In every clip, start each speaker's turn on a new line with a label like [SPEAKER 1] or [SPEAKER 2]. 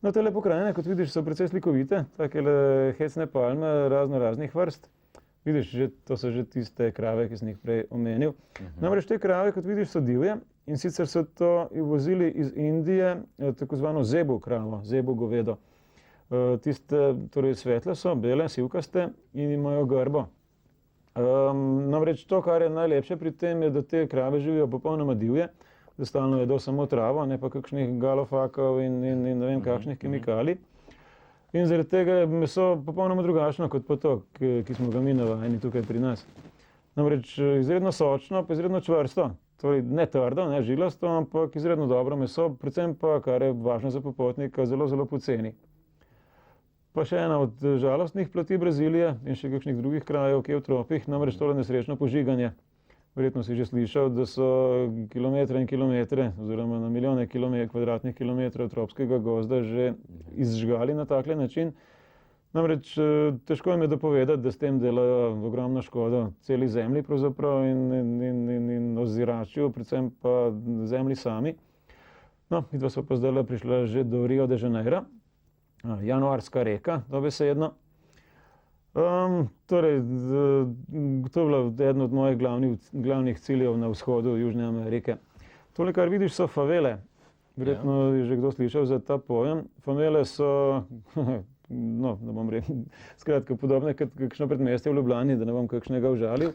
[SPEAKER 1] No, te pokrajine, kot vidiš, so precej slikovite, takele hecne palme raznih vrst. Vidiš, to so že tiste krave, ki sem jih prej omenil. Namreč te krave, kot vidiš, so divje in sicer so to vozili iz Indije, tako zvano zebu kravo, zebu govedo. Tiste, torej svetle so, bele, sivkaste in imajo grbo. Namreč to, kar je najlepše pri tem, je, da te krave živijo popolnoma divje, da stalno jedo samo travo, ne pa kakšnih galofakov in ne vem kakšnih kemikalij. In zaradi tega je meso popolnoma drugačno kot pa to, ki smo ga mi navajeni tukaj pri nas. Namreč izredno sočno, pa izredno čvrsto, torej ne trdo, ne žilasto, ampak izredno dobro meso, predvsem pa, kar je važno za popotnika, zelo, zelo poceni. Pa še ena od žalostnih plati Brazilije in še kakšnih drugih krajev, ki je v tropih, namreč tole nesrečno požiganje. Verjetno si že slišal, da so kilometre in kilometre, oziroma na milijone kvadratnih kilometrov tropskega gozda že izžgali na takle način. Namreč težko jim je dopovedati, da s tem delajo ogromno škodo celi zemlji pravzaprav in oziračju, predvsem pa zemlji sami. No, midva so pa zdajle prišla že do Rio de Janeira, januarska reka, dobesedno. Torej, to je bila eden od mojih glavnih ciljev na vzhodu Južne Amerike. Tole, kar vidiš, so favele. Verjetno je že kdo slišal za ta pojem. Favele so, no, ne bom rekel, skratka podobne kot kakšno predmestje v Ljubljani, da ne bom kakšnega užalil.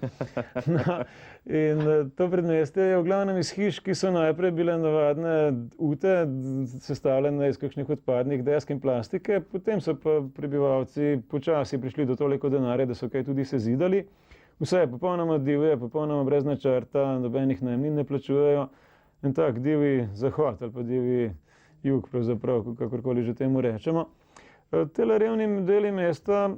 [SPEAKER 1] In to predmestje je v glavnem iz hiš, ki so najprej bile navadne ute, sestavljene iz kakšnih odpadnih desk in plastike, potem so pa prebivalci počasi prišli do toliko denarja, da so kaj tudi sezidali. Vse je popolnoma divje, popolnoma brez načrta, nobenih najemnin ne plačujejo. En tak divji zahod ali pa divji jug, pravzaprav, kakorkoli že temu rečemo. Tele revni deli mesta,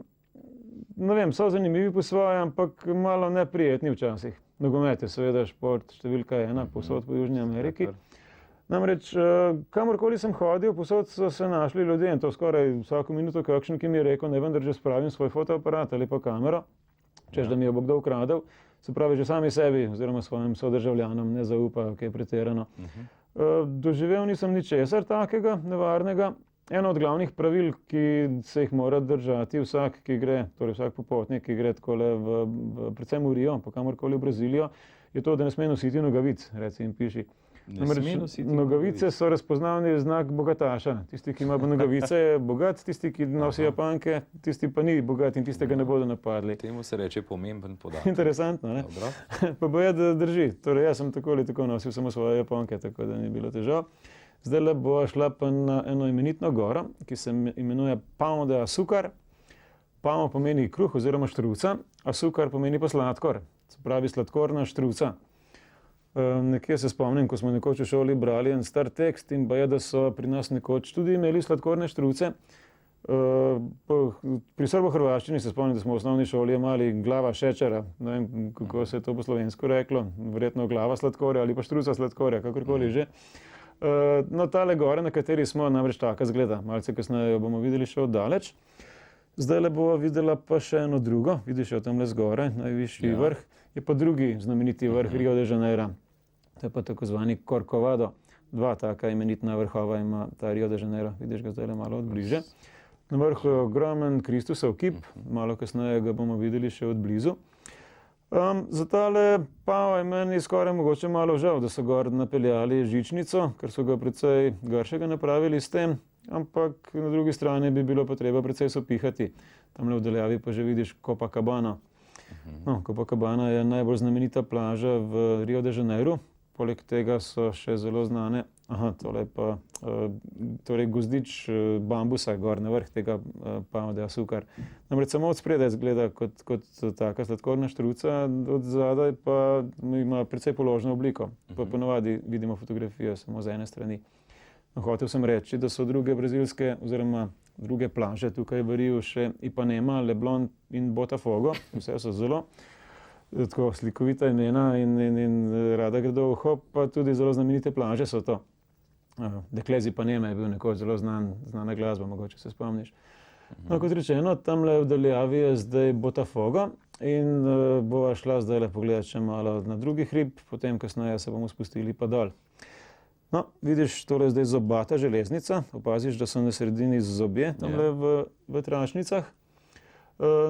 [SPEAKER 1] ne vem, so zanimivi po svoje, ampak malo neprijetni včasih. Nogomet je seveda šport številka 1 povsod po Južni Ameriki. Namreč, kamorkoli sem hodil, povsod so se našli ljudje in to skoraj vsako minuto kakšen, ki mi je rekel, naj vendar že spravim svoj fotoaparat ali pa kamero, češ da mi jo bo kdo ukradel. Se pravi, že sami sebi oziroma svojim sodržavljanom ne zaupajo, kaj je pretirano. Doživel nisem ničesar takega nevarnega. Eno od glavnih pravil, ki se jih mora držati vsak, ki gre, torej vsak popotnik, ki gre takole predvsem v Rio, pa kamorkoli v Brazilijo, je to, da ne sme nositi nogavic, reci in piši. Nogavice so razpoznavni znak bogataša. Tisti, ki ima nogavice, je bogat, tisti, ki nosi japanke, tisti pa ni bogat in tistega ne bodo napadli.
[SPEAKER 2] Temu se reče pomemben podatek.
[SPEAKER 1] Interesantno, ne? Pa boje, da drži. Torej, jaz sem tako ali tako nosil samo svoje japonke, tako da ni bilo težav. Zdajle bo šla pa na eno imenitno goro, ki se imenuje Pão de Açúcar. Pão pomeni kruh oziroma štruca, açúcar pomeni pa sladkor, se pravi sladkorna štruca. Nekje se spomnim, ko smo nekoč v šoli brali en star tekst in baje, da so pri nas nekoč tudi imeli sladkorne štruce. Pri srbo-hrvaščini se spomnim, da smo v osnovni šoli imeli glava šečera, ne vem, kako se je to po slovensko reklo, verjetno glava sladkorja ali pa štruca sladkorja, kakorkoli že. No, tale gora, na kateri smo, namreč taka zgleda, malce kasneje jo bomo videli še oddaleč. Zdajle bova videla pa še eno drugo, vidiš jo tamle zgoraj, najvišji vrh, je pa drugi znameniti vrh Rio de Janeira. To je pa tako zvani Corcovado. Dva taka imenitna vrhova ima ta Rio de Janeiro, vidiš ga zdajle malo od bliže. Na vrhu je ogromen Kristusov kip, malo kasneje ga bomo videli še od blizu. Za tale Pão je meni skoraj mogoče malo žal, da so gor napeljali žičnico, ker so ga precej gršega napravili s tem, ampak na drugi strani bi bilo potreba precej sopihati. Tamle v daljavi pa že vidiš Copacabana. No, Copacabana je najbolj znamenita plaža v Rio de Janeiro, poleg tega so še zelo znane, tole pa torej gozdič bambusa gor na vrh tega Pão de Açúcar. Namreč samo od spredaj izgleda kot taka sladkorna štruca, od zadaj pa ima precej položno obliko. Pa ponavadi vidimo fotografijo samo z ene strani. Hotel sem reči, da so druge brazilske oziroma druge plaže tukaj v Riu še Ipanema, Leblon in Botafogo. Vse so zelo tako slikovita imena in rada gredo v uho, pa tudi zelo znamenite plaže so to. Dekle z Ipaneme je bil nekoč zelo znana glasba, mogoče se spomniš. No, kot rečeno, tamle v daljavi je zdaj Botafogo in bova šla zdajle pogledati še malo na drugi hrib, potem kasneje se bomo spustili pa dol. No, vidiš, tole je zdaj zobata železnica, opaziš, da so na sredini zobje tamle v tračnicah.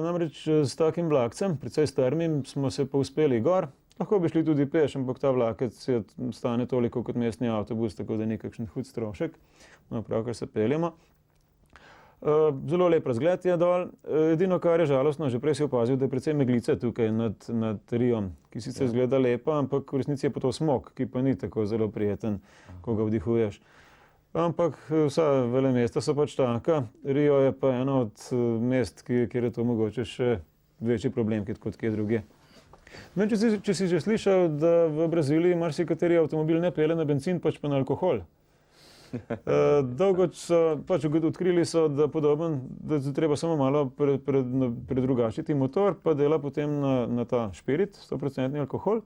[SPEAKER 1] Namreč s takim vlakcem, precej strmim, smo se pa uspeli gor. Lahko bi šli tudi peš, ampak ta vlakec stane toliko kot mestni avtobus, tako da ni kakšen hud strošek. No, pravkar se peljemo. Zelo lep razgled je dol. Edino, kar je žalostno, že prej si opazil, da je precej meglice tukaj nad Riom, ki sicer izgleda lepa, ampak v resnici je pa to smog, ki pa ni tako zelo prijeten, ko ga vdihuješ. Ampak vsa velemesta so pač taka. Rio je pa eno od mest, kjer je to mogoče še večji problem kot kje drugje. No, če si že slišal, da v Braziliji marsikateri avtomobil ne pelje na bencin, pač pa na alkohol. Dolgo so pač odkrili, da je treba samo malo predrugačiti motor, pa dela potem na ta špirit, 100% alkohol.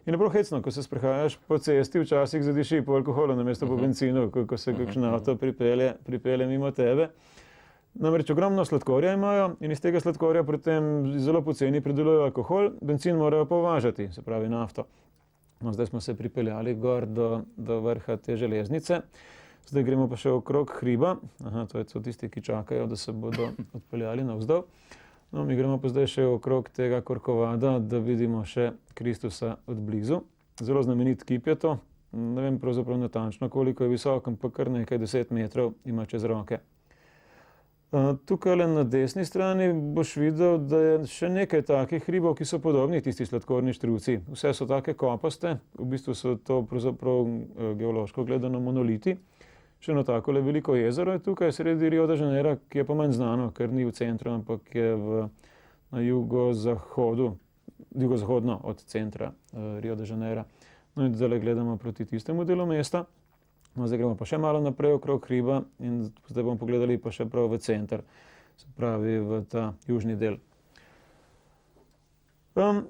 [SPEAKER 1] In je prav hecno, ko se sprehajaš po cesti, včasih zadiši po alkoholu namesto po benzinu, ko se kakšen avto pripelje mimo tebe. Namreč ogromno sladkorja imajo in iz tega sladkorja potem zelo poceni pridelujejo alkohol, bencin morajo pa uvažati, se pravi nafto. No, zdaj smo se pripeljali gor do vrha te železnice. Zdaj gremo pa še okrog hriba. Aha, to so tisti, ki čakajo, da se bodo odpeljali navzdol. No, mi gremo pa zdaj še okrog tega Corcovada, da vidimo še Kristusa od blizu. Zelo znamenit kip je to. Ne vem pravzaprav natančno, koliko je visok, ampak kar nekaj 10 metrov ima čez roke. Tukaj na desni strani boš videl, da je še nekaj takih hribov, ki so podobni tisti sladkorni štruci. Vse so take kopaste, v bistvu so to pravzaprav geološko gledano monoliti. Še eno takole veliko jezero je tukaj sredi Rio de Janeira, ki je pa manj znano, ker ni v centru, ampak je na jugozahodno od centra Rio de Janeira. No in zdaj gledamo proti tistemu delu mesta. No, zdaj gremo pa še malo naprej okrog hriba in zdaj bomo pogledali pa še prav v center, se pravi v ta južni del.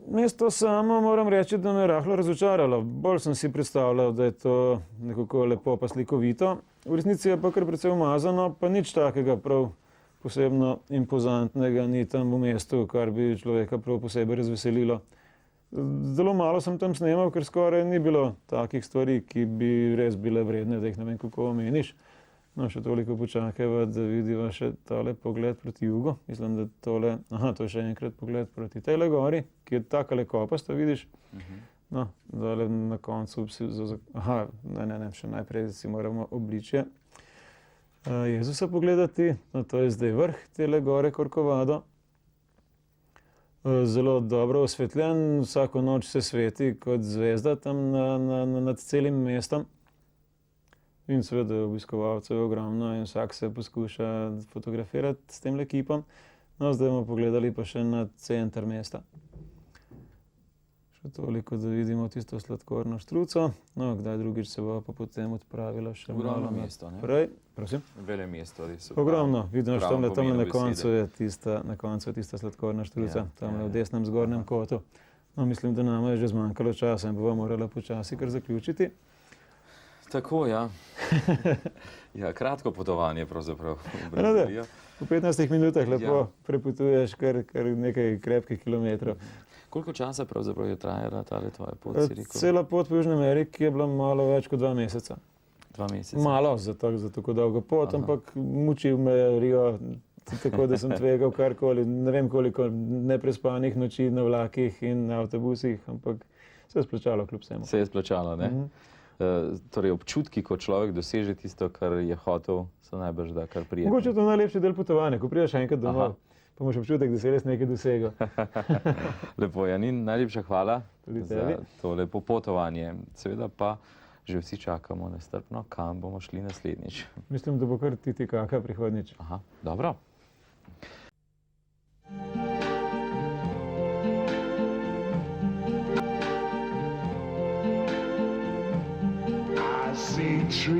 [SPEAKER 1] Mesto samo moram reči, da me je rahlo razočaralo. Bolj sem si predstavljal, da je to nekako lepo pa slikovito. V resnici je pa kar precej umazano, pa nič takega prav posebno impozantnega ni tam v mestu, kar bi človeka prav posebej razveselilo. Zelo malo sem tam snemal, ker skoraj ni bilo takih stvari, ki bi res bile vredne, da jih ne vem kako omeniš. No, še toliko počakajva, da vidiva še tale pogled proti jugu. Mislim, da to je še enkrat pogled proti tejle gori, ki je takale kopasta, vidiš. No, dole na koncu še najprej si moramo obličje Jezusa pogledati. No, to je zdaj vrh tele gore Corcovado. Zelo dobro osvetljen, vsako noč se sveti kot zvezda tam nad celim mestom. In seveda obiskovalcev je ogromno in vsak se poskuša fotografirati s tem kipom. No, zdaj bomo pogledali pa še na center mesta. Še toliko, da vidimo tisto sladkorno štruco. No, kdaj drugič se bo pa potem odpravilo še malo naprej. Prosim?
[SPEAKER 2] Vele mesto.
[SPEAKER 1] Ogromno, vidiš, tam na koncu je tista sladkorna štruca, tam v desnem zgornjem kotu. No, mislim, da nama je že zmanjkalo časa in bomo morali počasi kar zaključiti.
[SPEAKER 2] Tako, ja. Ja, kratko potovanje pravzaprav v Brazilijo.
[SPEAKER 1] V 15 minutah lepo prepotuješ kar nekaj krepkih kilometrov.
[SPEAKER 2] Koliko časa pravzaprav je trajala tale tvoja pot?
[SPEAKER 1] Cela pot v Južni Ameriki je bila malo več kot 2 meseca.
[SPEAKER 2] 2 meseca?
[SPEAKER 1] Malo za tako dolgo pot, ampak mučil me Rio, tako da sem tvegal karkoli. Ne vem koliko neprespanih noči na vlakih in na avtobusih, ampak se je splačalo kljub vsemu.
[SPEAKER 2] Se je splačalo, ne? Torej občutki, ko človek doseže tisto, kar je hotel, so najbrž da kar prijetno.
[SPEAKER 1] Mogoče je to najlepši del potovanja, ko prideš enkrat domov, pa imaš občutek, da si res nekaj dosegel.
[SPEAKER 2] Lepo, Janin, najlepša hvala za to lepo potovanje. Seveda pa že vsi čakamo nestrpno, kam bomo šli naslednjič.
[SPEAKER 1] Mislim, da bo kar Titikaka prihodnjič.
[SPEAKER 2] Aha, dobro.
[SPEAKER 3] I see trees